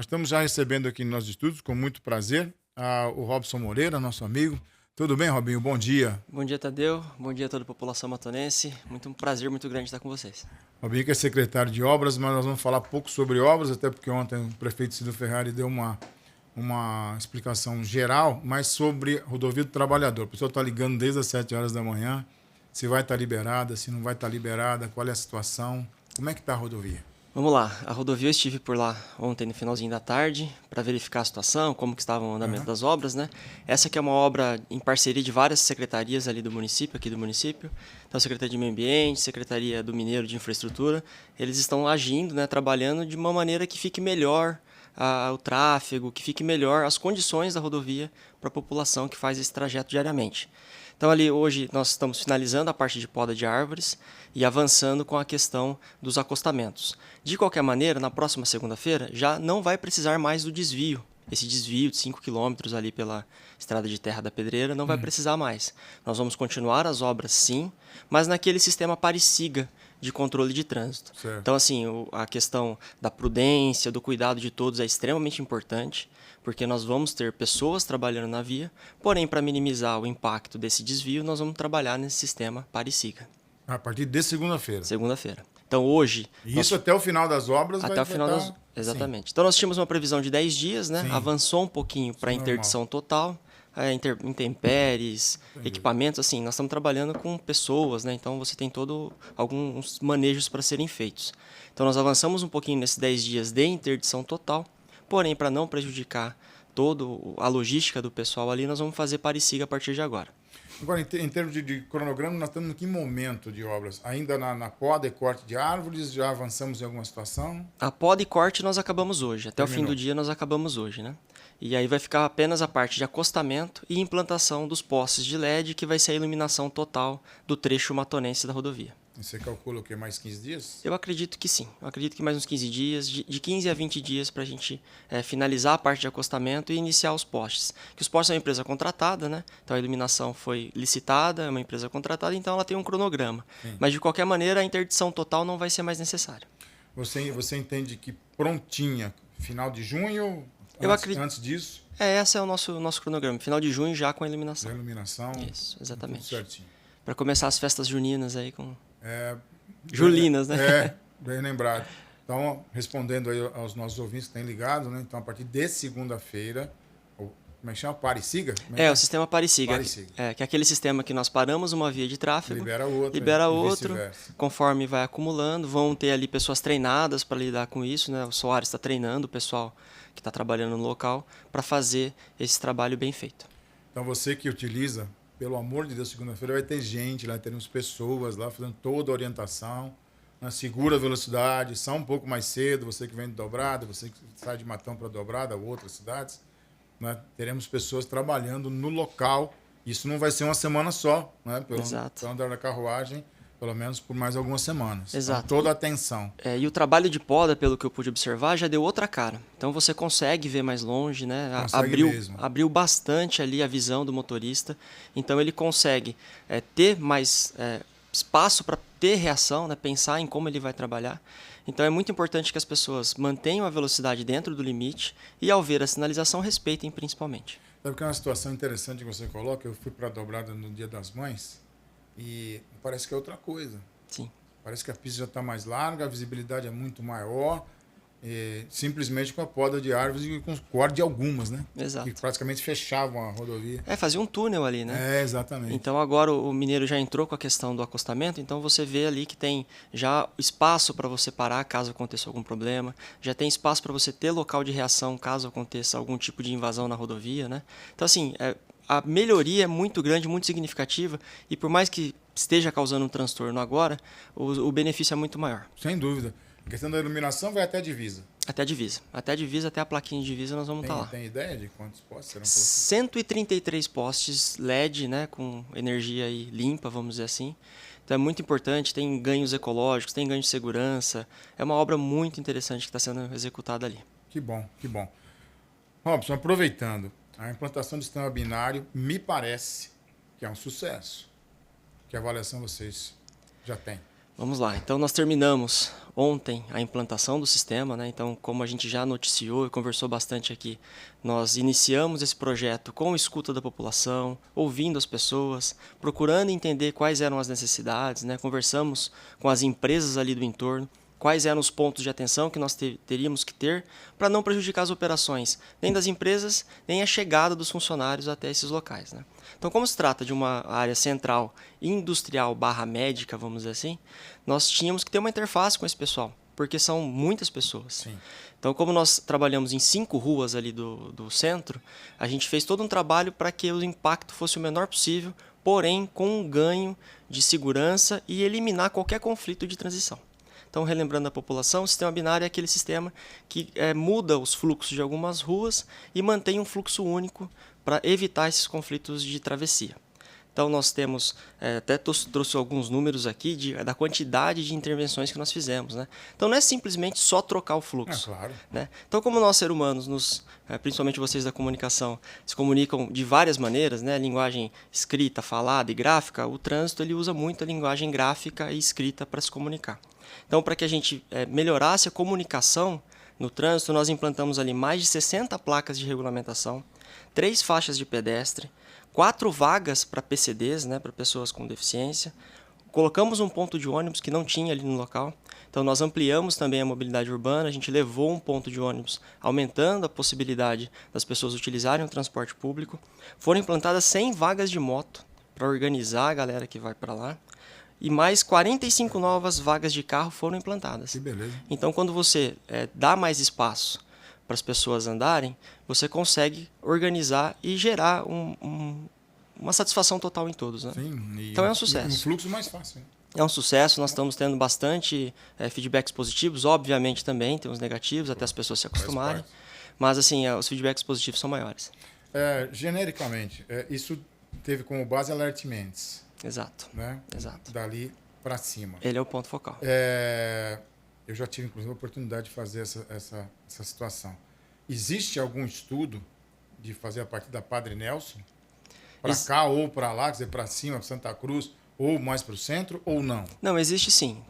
Nós estamos já recebendo aqui nos nossos estúdios, com muito prazer, o Robson Moreira, nosso amigo. Tudo bem, Robinho? Bom dia. Bom dia, Tadeu. Bom dia a toda a população matonense. Um prazer muito grande estar com vocês. Robinho que é secretário de obras, mas nós vamos falar pouco sobre obras, até porque ontem o prefeito Ciro Ferrari deu uma explicação geral, mas sobre a rodovia do trabalhador. O pessoal está ligando desde as 7 horas da manhã, se vai estar liberada, se não vai estar liberada, qual é a situação, como é que está a rodovia? Vamos lá. A rodovia eu estive por lá ontem no finalzinho da tarde para verificar a situação, como que estava o andamento das obras, né? Essa aqui é uma obra em parceria de várias secretarias ali do município, aqui do município. Então, a Secretaria de Meio Ambiente, Secretaria do Mineiro de Infraestrutura, eles estão agindo, né, trabalhando de uma maneira que fique melhor o tráfego, que fique melhor as condições da rodovia para a população que faz esse trajeto diariamente. Então, ali hoje nós estamos finalizando a parte de poda de árvores e avançando com a questão dos acostamentos. De qualquer maneira, na próxima segunda-feira já não vai precisar mais do desvio. Esse desvio de 5 quilômetros ali pela estrada de terra da Pedreira não vai precisar mais. Nós vamos continuar as obras sim, mas naquele sistema pare-siga de controle de trânsito. Certo. Então, assim, a questão da prudência, do cuidado de todos é extremamente importante, porque nós vamos ter pessoas trabalhando na via, porém, para minimizar o impacto desse desvio, nós vamos trabalhar nesse sistema pare-siga. A partir de segunda-feira. Segunda-feira. Então, hoje... E isso até o final das obras até o final das... estar... Exatamente. Então, nós tínhamos uma previsão de 10 dias, né? Sim. Avançou um pouquinho para a interdição total, intempéries, equipamentos, assim, nós estamos trabalhando com pessoas, né? Então, você tem alguns manejos para serem feitos. Então, nós avançamos um pouquinho nesses 10 dias de interdição total, porém, para não prejudicar toda a logística do pessoal ali, nós vamos fazer pare-siga a partir de agora. Agora, em termos de cronograma, nós estamos em que momento de obras? Ainda na poda e corte de árvores? Já avançamos em alguma situação? A poda e corte nós acabamos hoje. Até Terminou. o fim do dia nós acabamos hoje, né? E aí vai ficar apenas a parte de acostamento e implantação dos postes de LED, que vai ser a iluminação total do trecho matonense da rodovia. E você calcula o quê? Mais 15 dias? Eu acredito que sim. Eu acredito que mais uns 15 dias, de 15 a 20 dias para a gente finalizar a parte de acostamento e iniciar os postes. Que os postes é uma empresa contratada, né? Então a iluminação foi licitada, é uma empresa contratada, então ela tem um cronograma. Sim. Mas de qualquer maneira a interdição total não vai ser mais necessária. Você entende que prontinha, final de junho, antes disso? Esse é o nosso cronograma. Final de junho já com a iluminação. A iluminação. Isso, exatamente. Tudo certinho. Para começar as festas juninas aí com... É, Julinas, né? Bem lembrado. Então, respondendo aí aos nossos ouvintes que têm ligado, né? Então, a partir de segunda-feira, como é que chama? Pare-siga? O sistema pare-siga. Que é aquele sistema que nós paramos uma via de tráfego, libera outro, conforme vai acumulando. Vão ter ali pessoas treinadas para lidar com isso, né? O Soares está treinando o pessoal que está trabalhando no local para fazer esse trabalho bem feito. Então, você que utiliza, pelo amor de Deus, segunda-feira vai ter gente lá, teremos pessoas lá fazendo toda a orientação, né? Segura a velocidade, sai um pouco mais cedo, você que vem de Dobrada, você que sai de Matão para Dobrada ou outras cidades, né? Teremos pessoas trabalhando no local. Isso não vai ser uma semana só, né? Pelo andar da carruagem, pelo menos por mais algumas semanas. Exato. Então, toda a atenção. E o trabalho de poda, pelo que eu pude observar, já deu outra cara. Então você consegue ver mais longe, né? Abriu bastante ali a visão do motorista. Então ele consegue ter mais espaço para ter reação, né? Pensar em como ele vai trabalhar. Então é muito importante que as pessoas mantenham a velocidade dentro do limite e, ao ver a sinalização, respeitem principalmente. Sabe que é uma situação interessante que você coloca? Eu fui para a Dobrada no Dia das Mães e parece que é outra coisa. Sim. Parece que a pista já está mais larga, a visibilidade é muito maior, simplesmente com a poda de árvores e com o corte de algumas, né? Exato. Que praticamente fechavam a rodovia. Fazia um túnel ali, né? Exatamente. Então agora o mineiro já entrou com a questão do acostamento, então você vê ali que tem já espaço para você parar caso aconteça algum problema, já tem espaço para você ter local de reação caso aconteça algum tipo de invasão na rodovia, né? Então assim, a melhoria é muito grande, muito significativa, e por mais que esteja causando um transtorno agora, o benefício é muito maior. Sem dúvida. A questão da iluminação vai até a divisa. Até a divisa. Até a plaquinha de divisa nós vamos estar lá. Tem ideia de quantos postes serão? 133 postes LED, né, com energia aí limpa, vamos dizer assim. Então é muito importante, tem ganhos ecológicos, tem ganhos de segurança. É uma obra muito interessante que está sendo executada ali. Que bom, que bom. Robson, aproveitando, a implantação do sistema binário me parece que é um sucesso. Que avaliação vocês já têm? Vamos lá. Então, nós terminamos ontem a implantação do sistema, né? Então, como a gente já noticiou e conversou bastante aqui, nós iniciamos esse projeto com escuta da população, ouvindo as pessoas, procurando entender quais eram as necessidades, né? Conversamos com as empresas ali do entorno, quais eram os pontos de atenção que nós teríamos que ter para não prejudicar as operações, nem das empresas, nem a chegada dos funcionários até esses locais, né? Então, como se trata de uma área central industrial / médica, vamos dizer assim, nós tínhamos que ter uma interface com esse pessoal, porque são muitas pessoas. Sim. Então, como nós trabalhamos em 5 ruas ali do centro, a gente fez todo um trabalho para que o impacto fosse o menor possível, porém com um ganho de segurança e eliminar qualquer conflito de transição. Então, relembrando a população, o sistema binário é aquele sistema que muda os fluxos de algumas ruas e mantém um fluxo único para evitar esses conflitos de travessia. Então, nós temos, até trouxe alguns números aqui da quantidade de intervenções que nós fizemos, né? Então, não é simplesmente só trocar o fluxo. Claro. Né? Então, como nós, seres humanos, principalmente vocês da comunicação, se comunicam de várias maneiras, né? Linguagem escrita, falada e gráfica, o trânsito ele usa muito a linguagem gráfica e escrita para se comunicar. Então, para que a gente melhorasse a comunicação no trânsito, nós implantamos ali mais de 60 placas de regulamentação, 3 faixas de pedestre, 4 vagas para PCDs, né, para pessoas com deficiência. Colocamos um ponto de ônibus que não tinha ali no local. Então, nós ampliamos também a mobilidade urbana, a gente levou um ponto de ônibus, aumentando a possibilidade das pessoas utilizarem o transporte público. Foram implantadas 100 vagas de moto para organizar a galera que vai para lá. E mais 45 novas vagas de carro foram implantadas. Que beleza. Então, quando você dá mais espaço para as pessoas andarem, você consegue organizar e gerar uma satisfação total em todos. Né? Sim, então, é um sucesso. Um fluxo mais fácil. Né? É um sucesso, nós estamos tendo bastante feedbacks positivos, obviamente também tem uns negativos, até as pessoas se acostumarem. Mas, assim, os feedbacks positivos são maiores. Genericamente, isso teve como base alertamentos. Exato. Né? Exato. Dali para cima. Ele é o ponto focal. Eu já tive, inclusive, a oportunidade de fazer essa situação. Existe algum estudo de fazer a partir da Padre Nelson? Para cá ou para lá, quer dizer, para cima, para Santa Cruz, ou mais para o centro, ou não? Não, existe sim.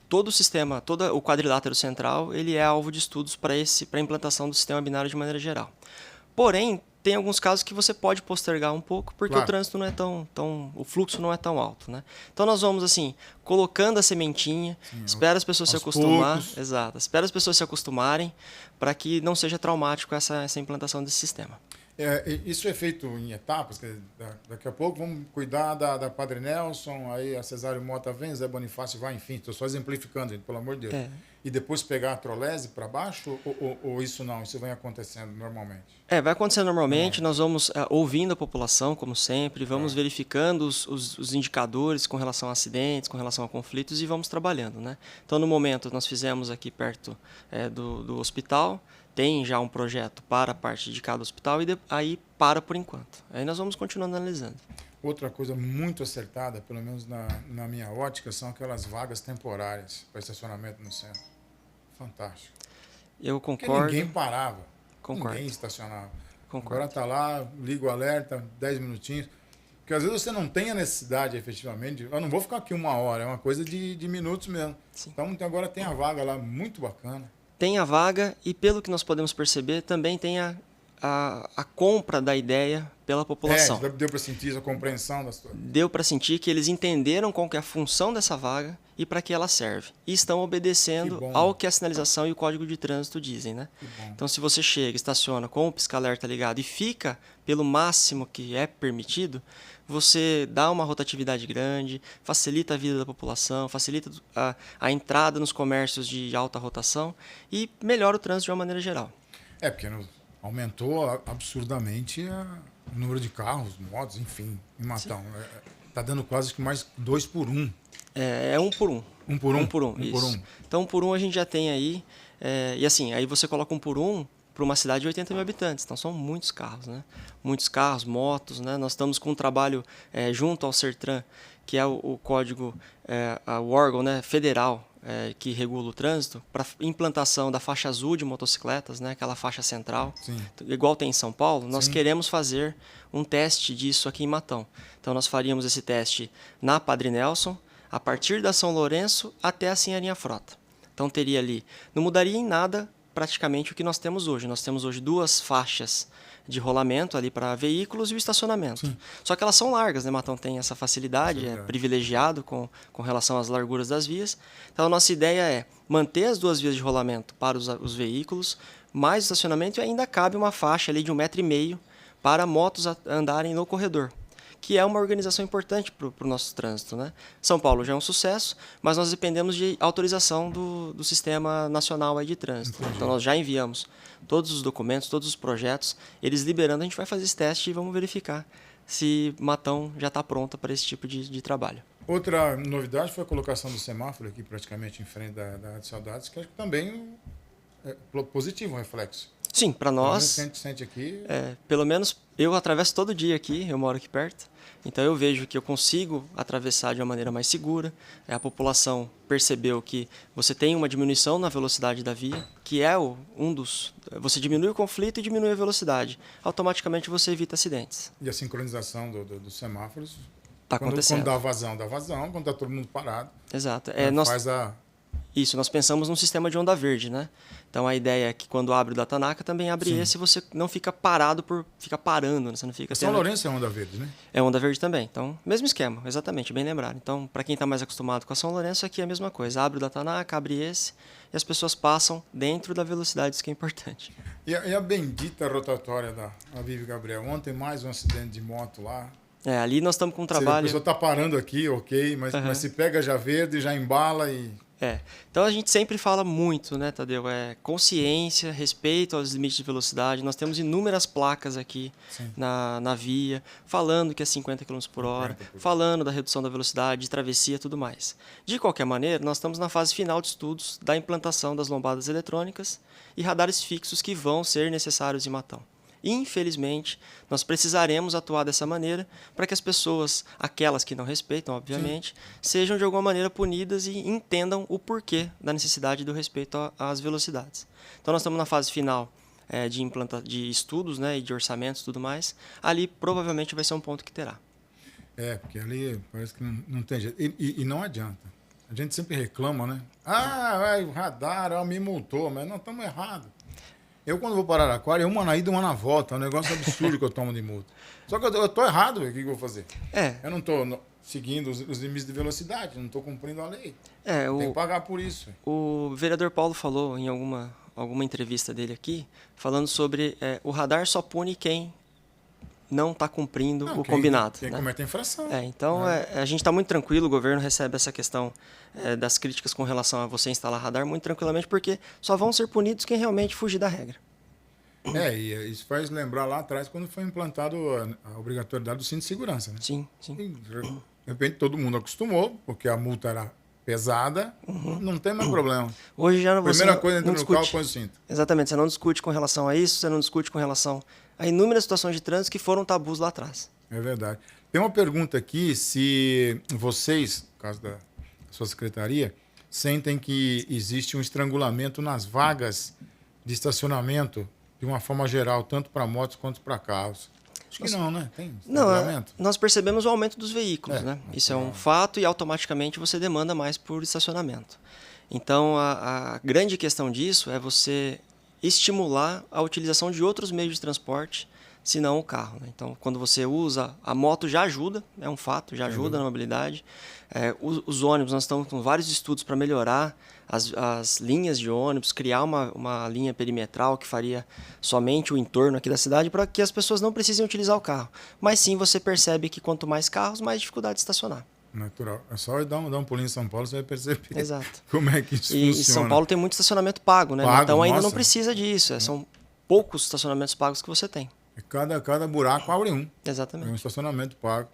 Todo o sistema, todo o quadrilátero central, ele é alvo de estudos para a implantação do sistema binário de maneira geral. Porém, tem alguns casos que você pode postergar um pouco, porque o trânsito não é o fluxo não é tão alto, né? Então nós vamos assim, colocando a sementinha, espera as pessoas se acostumarem, exato, espera as pessoas se acostumarem para que não seja traumático essa implantação desse sistema. Isso é feito em etapas, daqui a pouco vamos cuidar da Padre Nelson, aí a Cesário Mota vem, Zé Bonifácio vai, enfim, estou só exemplificando, gente, pelo amor de Deus. E depois pegar a trolese para baixo ou isso não? Isso vem acontecendo normalmente? Vai acontecendo normalmente, nós vamos ouvindo a população, como sempre, vamos verificando os indicadores com relação a acidentes, com relação a conflitos e vamos trabalhando, né? Então, no momento, nós fizemos aqui perto do hospital, tem já um projeto para a parte de cada hospital e aí para por enquanto. Aí nós vamos continuando analisando. Outra coisa muito acertada, pelo menos na minha ótica, são aquelas vagas temporárias para estacionamento no centro. Fantástico. Eu concordo. Porque ninguém parava. Concordo. Ninguém estacionava. Concordo. Agora está lá, liga o alerta, 10 minutinhos. Porque às vezes você não tem a necessidade, efetivamente, eu não vou ficar aqui 1 hora, é uma coisa de minutos mesmo. Sim. Então agora tem a vaga lá, muito bacana. Tem a vaga e, pelo que nós podemos perceber, também tem a compra da ideia pela população. Deu para sentir a compreensão da situação. Deu para sentir que eles entenderam qual que é a função dessa vaga e para que ela serve. E estão obedecendo ao que a sinalização e o código de trânsito dizem, né? Então, se você chega, estaciona com o pisca-alerta ligado e fica pelo máximo que é permitido, você dá uma rotatividade grande, facilita a vida da população, facilita a entrada nos comércios de alta rotação e melhora o trânsito de uma maneira geral. Porque aumentou absurdamente o número de carros, motos, enfim, em Matão. Está dando quase que mais 2 por 1. É 1 por 1. 1 por 1? 1 por 1, isso. Por 1. Então, 1 por 1 a gente já tem aí. E assim, aí você coloca 1 por 1 para uma cidade de 80 mil habitantes. Então, são muitos carros, né? Muitos carros, motos, né? Nós estamos com um trabalho junto ao CERTRAN, que é o código, o órgão, né, federal que regula o trânsito, para implantação da faixa azul de motocicletas, né, aquela faixa central, igual tem em São Paulo. Nós queremos fazer um teste disso aqui em Matão. Então, nós faríamos esse teste na Padre Nelson, a partir da São Lourenço até a Sinharinha Frota. Então teria ali, não mudaria em nada praticamente o que nós temos hoje. Nós temos hoje 2 faixas de rolamento ali para veículos e o estacionamento. Sim. Só que elas são largas, né? Matão tem essa facilidade, é privilegiado com relação às larguras das vias. Então a nossa ideia é manter as 2 vias de rolamento para os veículos, mais o estacionamento, e ainda cabe uma faixa ali de 1,5 m para motos andarem no corredor, que é uma organização importante para o nosso trânsito, né? São Paulo já é um sucesso, mas nós dependemos de autorização do Sistema Nacional aí de Trânsito. Entendi. Então nós já enviamos todos os documentos, todos os projetos, eles liberando, a gente vai fazer esse teste e vamos verificar se Matão já está pronta para esse tipo de trabalho. Outra novidade foi a colocação do semáforo aqui praticamente em frente da Rádio Saudades, que acho que também é positivo, um reflexo. Sim, para nós, a gente sente aqui. pelo menos eu atravesso todo dia aqui, eu moro aqui perto, então eu vejo que eu consigo atravessar de uma maneira mais segura. A população percebeu que você tem uma diminuição na velocidade da via, que é você diminui o conflito e diminui a velocidade. Automaticamente você evita acidentes. E a sincronização dos semáforos. Está acontecendo. Quando dá vazão, quando está todo mundo parado. Exato. Isso, nós pensamos num sistema de onda verde, né? Então a ideia é que quando abre o da Tanaka, também abre Sim. esse, você não fica fica parando, né? Você não fica São Lourenço é onda verde, né? É onda verde também. Então, mesmo esquema, exatamente, bem lembrado. Então, para quem está mais acostumado com a São Lourenço, aqui é a mesma coisa. Abre o da Tanaka, abre esse, e as pessoas passam dentro da velocidade, isso que é importante. E a bendita rotatória da Vive Gabriel. Ontem mais um acidente de moto lá. Ali nós estamos com um trabalho... A pessoa está parando aqui, ok, mas se pega já verde, já embala e... Então a gente sempre fala muito, né, Tadeu? Consciência, respeito aos limites de velocidade. Nós temos inúmeras placas aqui na via, falando que é 50 km por hora, falando da redução da velocidade, de travessia e tudo mais. De qualquer maneira, nós estamos na fase final de estudos da implantação das lombadas eletrônicas e radares fixos que vão ser necessários em Matão. Infelizmente, nós precisaremos atuar dessa maneira para que as pessoas, aquelas que não respeitam, obviamente, sejam de alguma maneira punidas e entendam o porquê da necessidade do respeito às velocidades. Então, nós estamos na fase final de estudos, né, e de orçamentos e tudo mais. Ali, provavelmente, vai ser um ponto que terá. Porque ali parece que não tem jeito. E não adianta. A gente sempre reclama, né? O radar me multou, mas nós estamos errados. Eu, quando vou para Araraquara, é uma na ida e uma na volta. É um negócio absurdo que eu tomo de multa. Só que eu estou errado, o que eu vou fazer? Eu não estou seguindo os limites de velocidade, não estou cumprindo a lei. Tem que pagar por isso. O vereador Paulo falou em alguma entrevista dele aqui, falando sobre o radar só pune quem não está cumprindo o combinado. Quem comete infração. Então, a gente está muito tranquilo, o governo recebe essa questão das críticas com relação a você instalar radar muito tranquilamente, porque só vão ser punidos quem realmente fugir da regra. E isso faz lembrar lá atrás, quando foi implantado a obrigatoriedade do cinto de segurança. Né? Sim. E, de repente, todo mundo acostumou, porque a multa era pesada, não tem mais problema. Hoje já você Primeira coisa, entra no carro, põe o cinto. Exatamente, você não discute com relação a isso, você não discute com relação a inúmeras situações de trânsito que foram tabus lá atrás. É verdade. Tem uma pergunta aqui, se vocês, no caso da sua secretaria, sentem que existe um estrangulamento nas vagas de estacionamento, de uma forma geral, tanto para motos quanto para carros. Acho que não, né? Tem estrangulamento? Não, nós percebemos o aumento dos veículos, né? Isso é um fato e automaticamente você demanda mais por estacionamento. Então, a grande questão disso é você estimular a utilização de outros meios de transporte, senão o carro. Né? Então, quando você usa, a moto já ajuda, é um fato, já ajuda na mobilidade. Os ônibus, nós estamos com vários estudos para melhorar as linhas de ônibus, criar uma linha perimetral que faria somente o entorno aqui da cidade para que as pessoas não precisem utilizar o carro. Mas sim, você percebe que quanto mais carros, mais dificuldade de estacionar. Natural. É só dar um pulinho em São Paulo, você vai perceber Exato. como é que isso funciona. E São Paulo tem muito estacionamento pago, né? Então ainda não precisa disso. São poucos estacionamentos pagos que você tem. Cada buraco abre um. Exatamente. É um estacionamento pago.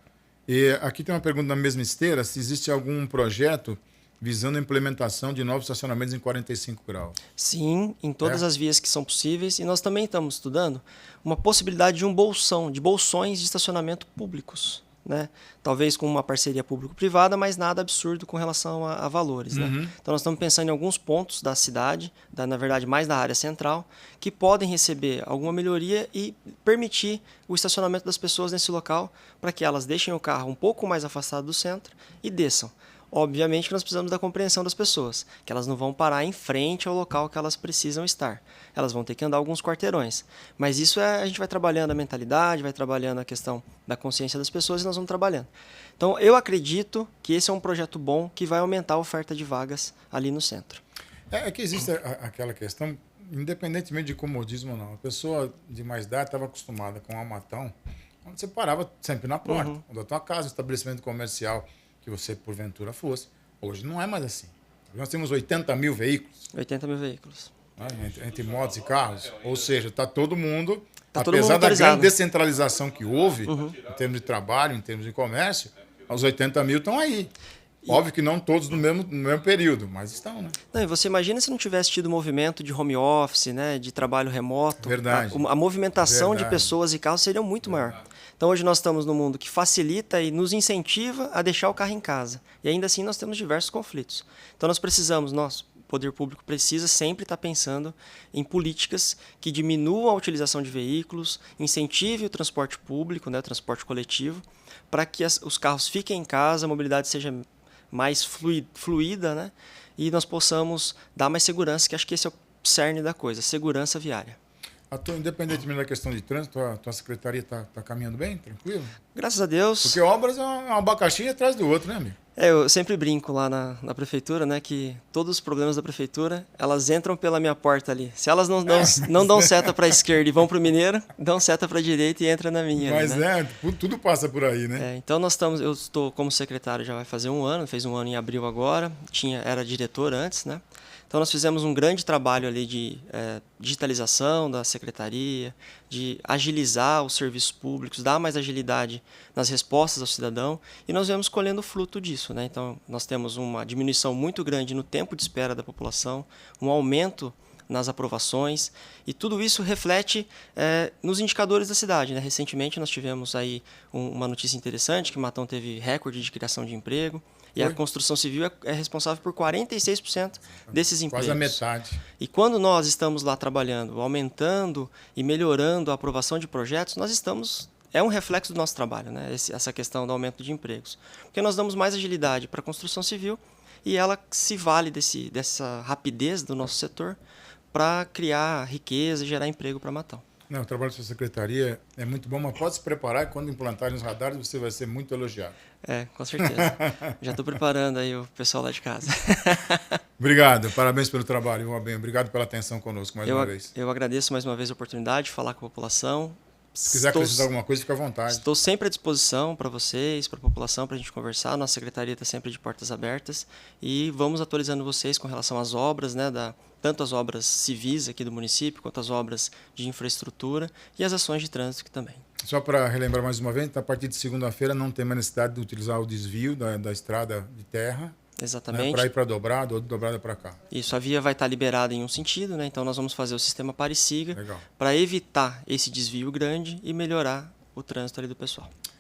E aqui tem uma pergunta na mesma esteira, se existe algum projeto visando a implementação de novos estacionamentos em 45 graus. Sim, em todas as vias que são possíveis. E nós também estamos estudando uma possibilidade de bolsões de estacionamento públicos. Né? Talvez com uma parceria público-privada, mas nada absurdo com relação a valores. Né? Então nós estamos pensando em alguns pontos da cidade, na verdade mais da área central, que podem receber alguma melhoria e permitir o estacionamento das pessoas nesse local para que elas deixem o carro um pouco mais afastado do centro e desçam. Obviamente que nós precisamos da compreensão das pessoas, que elas não vão parar em frente ao local que elas precisam estar. Elas vão ter que andar alguns quarteirões. Mas isso a gente vai trabalhando a mentalidade, vai trabalhando a questão da consciência das pessoas e nós vamos trabalhando. Então, eu acredito que esse é um projeto bom que vai aumentar a oferta de vagas ali no centro. É que existe aquela questão, independentemente de comodismo ou não. A pessoa de mais idade estava acostumada com um matão, onde você parava sempre na porta, da tua casa, estabelecimento comercial que você, porventura, fosse. Hoje não é mais assim. Nós temos 80 mil veículos. 80 mil veículos. Né, entre motos e carros. Ou seja, está todo mundo, Tá todo mundo apesar da autorizado. grande descentralização que houve, em termos de trabalho, em termos de comércio, os 80 mil estão aí. Óbvio que não todos no mesmo período, mas estão, né? Não, e você imagina se não tivesse tido movimento de home office, né, de trabalho remoto. Verdade. A movimentação Verdade. de pessoas e carros seria muito maior. Então hoje nós estamos num mundo que facilita e nos incentiva a deixar o carro em casa. E ainda assim nós temos diversos conflitos. Então nós precisamos, o poder público precisa sempre estar pensando em políticas que diminuam a utilização de veículos, incentive o transporte público, né, o transporte coletivo, para que os carros fiquem em casa, a mobilidade seja mais fluida, né, e nós possamos dar mais segurança, que acho que esse é o cerne da coisa, segurança viária. Independentemente da questão de trânsito, a tua secretaria está caminhando bem, tranquilo? Graças a Deus. Porque obras é um abacaxi atrás do outro, né, amigo? Eu sempre brinco lá na prefeitura, né, que todos os problemas da prefeitura, elas entram pela minha porta ali. Se elas não dão seta para a esquerda e vão para o Mineiro, dão seta para a direita e entra na minha. Mas ali, né? Tudo passa por aí, né? Então eu estou como secretário já vai fazer um ano, fez um ano em abril agora, era diretor antes, né? Então nós fizemos um grande trabalho ali de digitalização da secretaria, de agilizar os serviços públicos, dar mais agilidade nas respostas ao cidadão, e nós vemos colhendo fruto disso, né? Então nós temos uma diminuição muito grande no tempo de espera da população, um aumento nas aprovações, e tudo isso reflete nos indicadores da cidade, né? Recentemente nós tivemos aí uma notícia interessante, que Matão teve recorde de criação de emprego, e a construção civil é responsável por 46% desses empregos. Quase a metade. E quando nós estamos lá trabalhando, aumentando e melhorando a aprovação de projetos, é um reflexo do nosso trabalho, né? Essa questão do aumento de empregos. Porque nós damos mais agilidade para a construção civil e ela se vale dessa rapidez do nosso setor para criar riqueza e gerar emprego para Matão. Não, o trabalho da sua secretaria é muito bom, mas pode se preparar que quando implantarem os radares você vai ser muito elogiado. Com certeza. Já estou preparando aí o pessoal lá de casa. Obrigado, parabéns pelo trabalho, Rubem. Obrigado pela atenção conosco mais uma vez. Eu agradeço mais uma vez a oportunidade de falar com a população. Se quiser acrescentar alguma coisa, fica à vontade. Estou sempre à disposição para vocês, para a população, para a gente conversar. Nossa secretaria está sempre de portas abertas e vamos atualizando vocês com relação às obras, né, tanto as obras civis aqui do município, quanto as obras de infraestrutura e as ações de trânsito também. Só para relembrar mais uma vez, a partir de segunda-feira não tem mais necessidade de utilizar o desvio da estrada de terra. Exatamente. Né, para ir para dobrada ou dobrada para cá. Isso, a via vai estar liberada em um sentido, né? Então nós vamos fazer o sistema pare-siga para evitar esse desvio grande e melhorar o trânsito ali do pessoal.